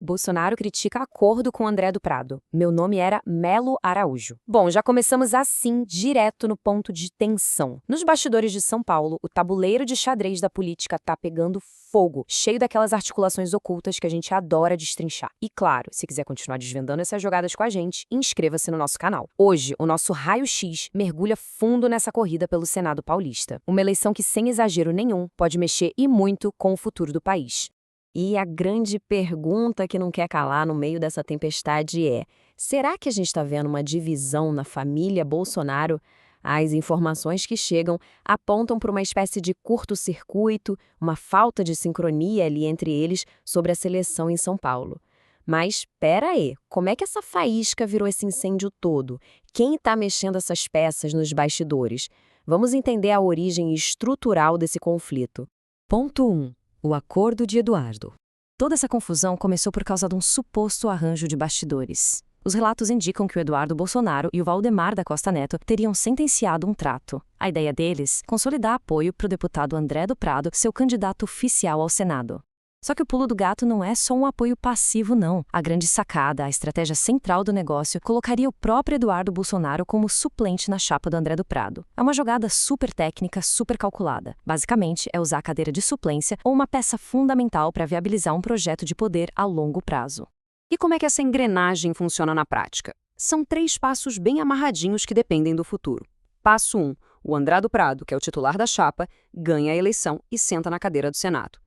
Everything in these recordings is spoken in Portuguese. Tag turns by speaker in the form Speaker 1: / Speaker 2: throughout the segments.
Speaker 1: Bolsonaro critica acordo com André do Prado. Meu nome era Melo Araújo. Bom, já começamos assim, direto no ponto de tensão. Nos bastidores de São Paulo, o tabuleiro de xadrez da política tá pegando fogo, cheio daquelas articulações ocultas que a gente adora destrinchar. E claro, se quiser continuar desvendando essas jogadas com a gente, inscreva-se no nosso canal. Hoje, o nosso raio-x mergulha fundo nessa corrida pelo Senado paulista. Uma eleição que, sem exagero nenhum, pode mexer e muito com o futuro do país. E a grande pergunta que não quer calar no meio dessa tempestade é: será que a gente está vendo uma divisão na família Bolsonaro? As informações que chegam apontam para uma espécie de curto-circuito, uma falta de sincronia ali entre eles sobre a seleção em São Paulo. Mas, pera aí, como é que essa faísca virou esse incêndio todo? Quem está mexendo essas peças nos bastidores? Vamos entender a origem estrutural desse conflito. Ponto 1. O acordo de Eduardo. Toda essa confusão começou por causa de um suposto arranjo de bastidores. Os relatos indicam que o Eduardo Bolsonaro e o Valdemar da Costa Neto teriam sentenciado um trato. A ideia deles, consolidar apoio para o deputado André do Prado, seu candidato oficial ao Senado. Só que o pulo do gato não é só um apoio passivo, não. A grande sacada, a estratégia central do negócio, colocaria o próprio Eduardo Bolsonaro como suplente na chapa do André do Prado. É uma jogada super técnica, super calculada. Basicamente, é usar a cadeira de suplência ou uma peça fundamental para viabilizar um projeto de poder a longo prazo. E como é que essa engrenagem funciona na prática? São 3 passos bem amarradinhos que dependem do futuro. Passo 1. O André do Prado, que é o titular da chapa, ganha a eleição e senta na cadeira do Senado.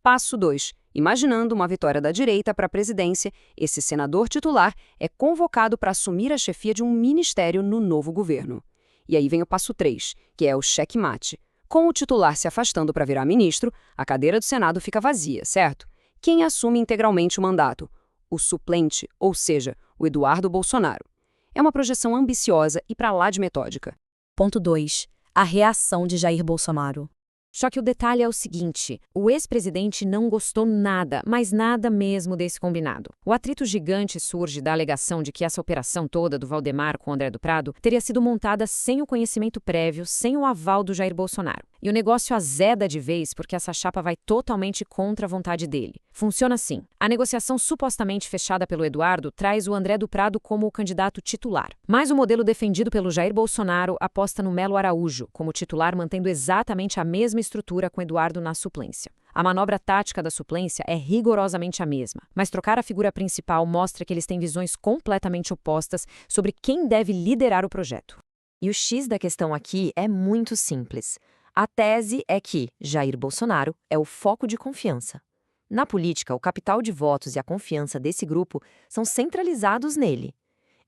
Speaker 1: Passo 2. Imaginando uma vitória da direita para a presidência, esse senador titular é convocado para assumir a chefia de um ministério no novo governo. E aí vem o passo 3, que é o checkmate. Com o titular se afastando para virar ministro, a cadeira do Senado fica vazia, certo? Quem assume integralmente o mandato? O suplente, ou seja, o Eduardo Bolsonaro. É uma projeção ambiciosa e para lá de metódica.
Speaker 2: Ponto 2. A reação de Jair Bolsonaro.
Speaker 1: Só que o detalhe é o seguinte: o ex-presidente não gostou nada, mas nada mesmo desse combinado. O atrito gigante surge da alegação de que essa operação toda do Valdemar com o André do Prado teria sido montada sem o conhecimento prévio, sem o aval do Jair Bolsonaro. E o negócio azeda de vez porque essa chapa vai totalmente contra a vontade dele. Funciona assim: a negociação supostamente fechada pelo Eduardo traz o André do Prado como o candidato titular. Mas o modelo defendido pelo Jair Bolsonaro aposta no Melo Araújo como titular, mantendo exatamente a mesma estrutura com Eduardo na suplência. A manobra tática da suplência é rigorosamente a mesma, mas trocar a figura principal mostra que eles têm visões completamente opostas sobre quem deve liderar o projeto. E o X da questão aqui é muito simples. A tese é que Jair Bolsonaro é o foco de confiança. Na política, o capital de votos e a confiança desse grupo são centralizados nele.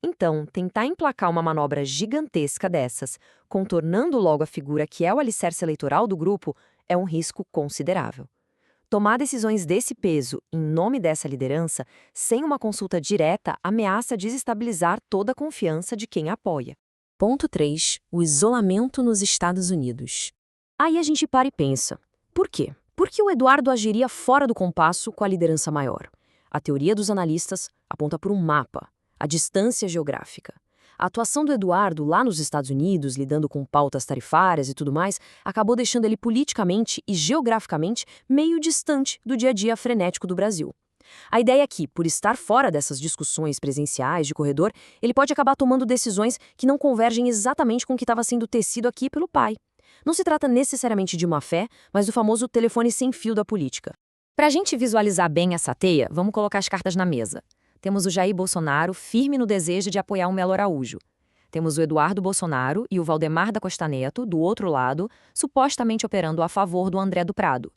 Speaker 1: Então, tentar emplacar uma manobra gigantesca dessas, contornando logo a figura que é o alicerce eleitoral do grupo, é um risco considerável. Tomar decisões desse peso em nome dessa liderança, sem uma consulta direta, ameaça desestabilizar toda a confiança de quem a apoia.
Speaker 2: Ponto 3. O isolamento nos Estados Unidos.
Speaker 1: Aí a gente para e pensa: por quê? Por que o Eduardo agiria fora do compasso com a liderança maior? A teoria dos analistas aponta por um mapa, a distância geográfica. A atuação do Eduardo lá nos Estados Unidos, lidando com pautas tarifárias e tudo mais, acabou deixando ele politicamente e geograficamente meio distante do dia a dia frenético do Brasil. A ideia é que, por estar fora dessas discussões presenciais de corredor, ele pode acabar tomando decisões que não convergem exatamente com o que estava sendo tecido aqui pelo pai. Não se trata necessariamente de má fé, mas do famoso telefone sem fio da política. Para a gente visualizar bem essa teia, vamos colocar as cartas na mesa. Temos o Jair Bolsonaro firme no desejo de apoiar o Melo Araújo. Temos o Eduardo Bolsonaro e o Valdemar da Costa Neto, do outro lado, supostamente operando a favor do André do Prado.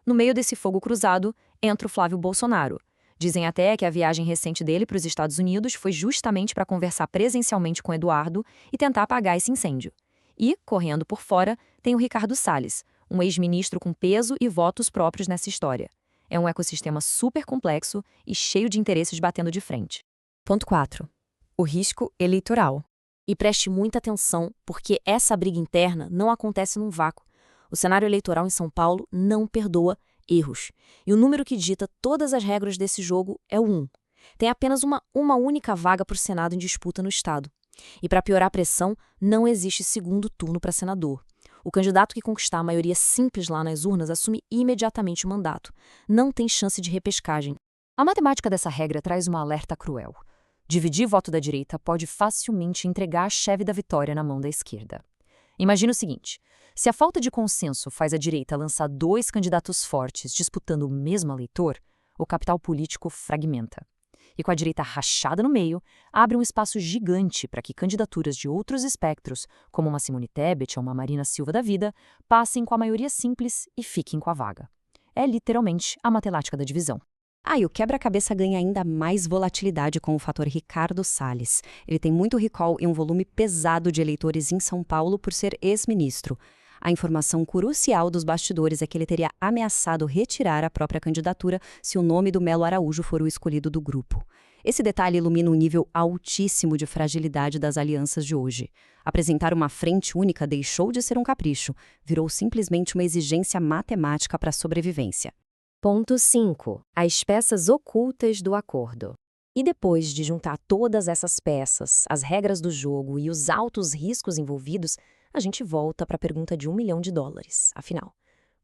Speaker 1: No meio desse fogo cruzado, entra o Flávio Bolsonaro. Dizem até que a viagem recente dele para os Estados Unidos foi justamente para conversar presencialmente com Eduardo e tentar apagar esse incêndio. E, correndo por fora, tem o Ricardo Salles, um ex-ministro com peso e votos próprios nessa história. É um ecossistema super complexo e cheio de interesses batendo de frente.
Speaker 2: Ponto 4. O risco eleitoral.
Speaker 1: E preste muita atenção, porque essa briga interna não acontece num vácuo. O cenário eleitoral em São Paulo não perdoa erros. E o número que dita todas as regras desse jogo é o 1. Tem apenas uma única vaga para o Senado em disputa no Estado. E para piorar a pressão, não existe segundo turno para senador. O candidato que conquistar a maioria simples lá nas urnas assume imediatamente o mandato. Não tem chance de repescagem. A matemática dessa regra traz uma alerta cruel. Dividir voto da direita pode facilmente entregar a chave da vitória na mão da esquerda. Imagina o seguinte: se a falta de consenso faz a direita lançar dois candidatos fortes disputando o mesmo eleitor, o capital político fragmenta. E com a direita rachada no meio, abre um espaço gigante para que candidaturas de outros espectros, como uma Simone Tebet ou uma Marina Silva da vida, passem com a maioria simples e fiquem com a vaga. É literalmente a matemática da divisão.
Speaker 3: E o quebra-cabeça ganha ainda mais volatilidade com o fator Ricardo Salles. Ele tem muito recall e um volume pesado de eleitores em São Paulo por ser ex-ministro. A informação crucial dos bastidores é que ele teria ameaçado retirar a própria candidatura se o nome do Melo Araújo for o escolhido do grupo. Esse detalhe ilumina um nível altíssimo de fragilidade das alianças de hoje. Apresentar uma frente única deixou de ser um capricho, virou simplesmente uma exigência matemática para a sobrevivência.
Speaker 1: Ponto 5. As peças ocultas do acordo. E depois de juntar todas essas peças, as regras do jogo e os altos riscos envolvidos, a gente volta para a pergunta de $1 milhão. Afinal,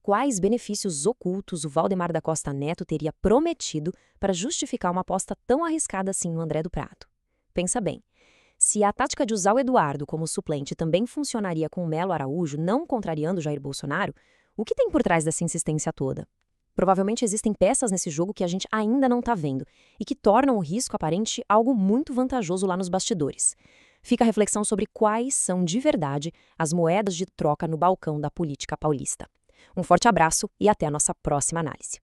Speaker 1: quais benefícios ocultos o Valdemar da Costa Neto teria prometido para justificar uma aposta tão arriscada assim no André do Prado? Pensa bem, se a tática de usar o Eduardo como suplente também funcionaria com o Melo Araújo, não contrariando Jair Bolsonaro, o que tem por trás dessa insistência toda? Provavelmente existem peças nesse jogo que a gente ainda não está vendo e que tornam o risco aparente algo muito vantajoso lá nos bastidores. Fica a reflexão sobre quais são, de verdade, as moedas de troca no balcão da política paulista. Um forte abraço e até a nossa próxima análise.